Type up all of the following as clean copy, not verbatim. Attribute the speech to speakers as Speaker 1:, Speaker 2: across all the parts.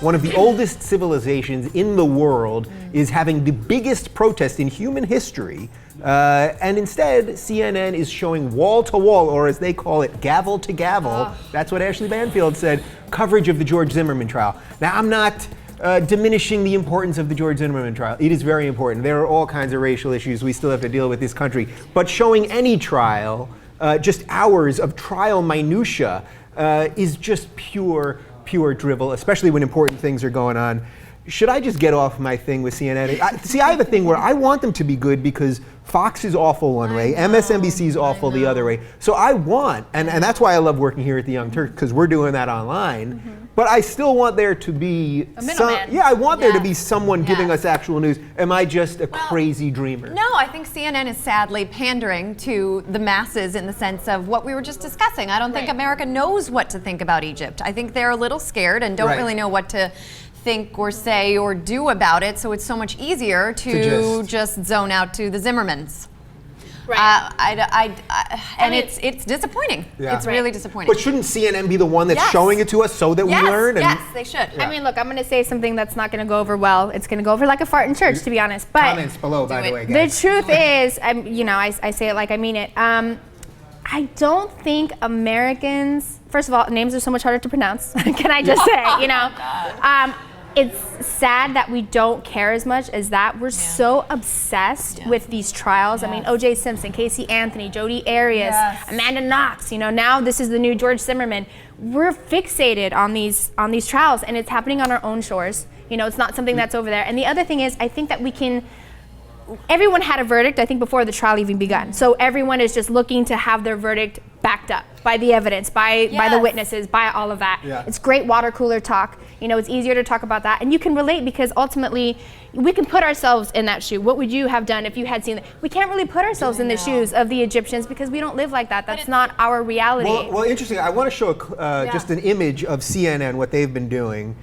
Speaker 1: one of the oldest civilizations in the world, is having the biggest protest in human history. And instead, CNN is showing wall-to-wall, or as they call it, gavel-to-gavel. That's what Ashley Banfield said, coverage of the George Zimmerman trial. Now, I'm not diminishing the importance of the George Zimmerman trial. It is very important. There are all kinds of racial issues we still have to deal with in this country. But showing any trial, just hours of trial minutia, is just pure drivel, especially when important things are going on. Should I just get off my thing with CNN? I have a thing where I want them to be good because Fox is awful one way, MSNBC is awful the other way. So I want, and that's why I love working here at the Young Turks, because we're doing that online. But I still want there to be I want there to be someone giving us actual news. Am I just a crazy dreamer?
Speaker 2: No, I think CNN is sadly pandering to the masses in the sense of what we were just discussing. I don't think America knows what to think about Egypt. I think they're a little scared and don't really know what to think or say or do about it, so it's so much easier to just zone out to the Zimmermans. And it's disappointing. It's really disappointing.
Speaker 1: But shouldn't CNN be the one that's showing it to us so that we learn?
Speaker 2: Yes, they should.
Speaker 3: I mean, look, I'm going to say something that's not going to go over well. It's going to go over like a fart in church, to be honest. But
Speaker 1: comments below, by the way, guys.
Speaker 3: The truth is, I say it like I mean it. I don't think Americans. First of all, names are so much harder to pronounce. Can I just say, it's sad that we don't care as much as that. We're so obsessed with these trials. I mean, O.J. Simpson, Casey Anthony, Jodi Arias, Amanda Knox. Now this is the new George Zimmerman. We're fixated on these trials, and it's happening on our own shores. It's not something that's over there. And the other thing is, I think that we can. Everyone had a verdict, I think, before the trial even begun. So everyone is just looking to have their verdict backed up by the evidence, by the witnesses, by all of that. It's great water cooler talk. It's easier to talk about that. And you can relate because ultimately we can put ourselves in that shoe. What would you have done if you had seen that? We can't really put ourselves in the shoes of the Egyptians because we don't live like that. That's not our reality.
Speaker 1: Well, interesting. I want to show just an image of CNN, what they've been doing.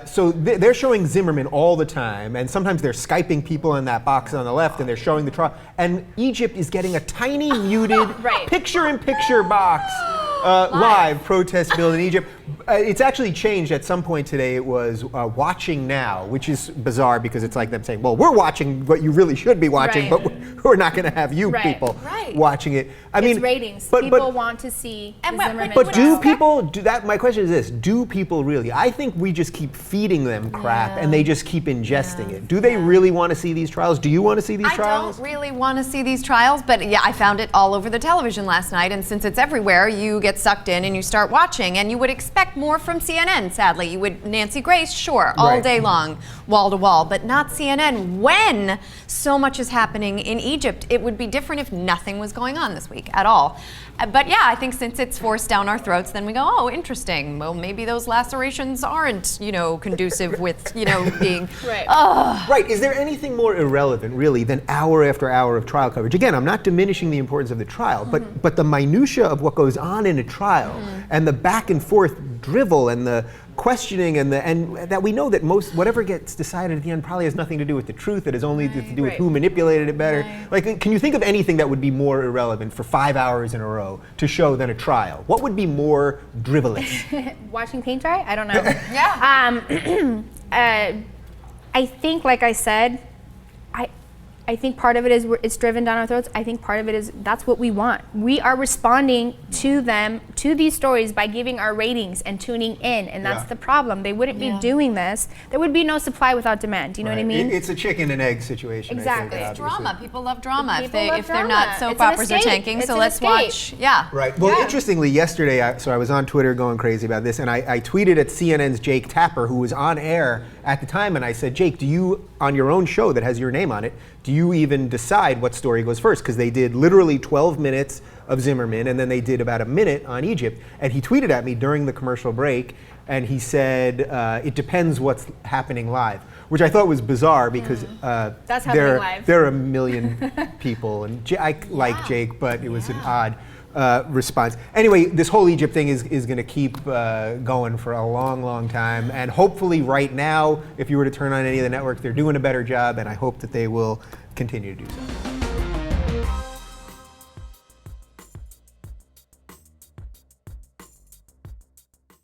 Speaker 1: So they're showing Zimmerman all the time, and sometimes they're Skyping people in that box on the left, and they're showing the trial. And Egypt is getting a tiny muted picture-in-picture box live protest bill in Egypt. It's actually changed at some point today. It was watching now, which is bizarre because it's like them saying, well, we're watching what you really should be watching, but we're not going to have you people watching it. I mean,
Speaker 3: it's ratings. People want to see Zimmerman.
Speaker 1: But do people do that? My question is this: do people really? I think we just keep feeding them crap, and they just keep ingesting it. Do they really want to see these trials? Do you want to see these trials?
Speaker 2: I don't really want to see these trials, but I found it all over the television last night, and since it's everywhere, you get sucked in and you start watching, and you would expect more from CNN, sadly. You would, Nancy Grace, sure, all day long, wall to wall, but not CNN. When so much is happening in Egypt, it would be different if nothing was going on this week at all. But I think since it's forced down our throats, then we go, oh, interesting. Well, maybe those lacerations aren't, conducive with, being.
Speaker 1: Right. Is there anything more irrelevant, really, than hour after hour of trial coverage? Again, I'm not diminishing the importance of the trial, but the minutia of what goes on in a trial and the back and forth drivel and the questioning and that we know that whatever gets decided at the end probably has nothing to do with the truth. It has only to do with who manipulated it better. Like, can you think of anything that would be more irrelevant for 5 hours in a row to show than a trial? What would be more drivelous?
Speaker 3: Watching paint dry? I don't know. I think, like I said, I think part of it is it's driven down our throats. I think part of it is that's what we want. We are responding to them, to these stories, by giving our ratings and tuning in, and that's the problem. They wouldn't be doing this. There would be no supply without demand. Do you know what I mean?
Speaker 1: It's a chicken and egg situation.
Speaker 3: Exactly.
Speaker 1: I think,
Speaker 2: it's drama. People love drama. If they're
Speaker 3: drama.
Speaker 2: not soap operas are tanking, so let's watch.
Speaker 1: Right. Well, interestingly, yesterday, I was on Twitter going crazy about this, and I tweeted at CNN's Jake Tapper, who was on air at the time, and I said, Jake, do you, on your own show that has your name on it, do you even decide what story goes first? Because they did literally 12 minutes of Zimmerman, and then they did about a minute on Egypt. And he tweeted at me during the commercial break, and he said, it depends what's happening live, which I thought was bizarre because
Speaker 3: that's happening live.
Speaker 1: There are a million people, and I like Jake, but it was an odd response. Anyway, this whole Egypt thing is going to keep going for a long, long time. And hopefully right now, if you were to turn on any of the networks, they're doing a better job, and I hope that they will continue to do so.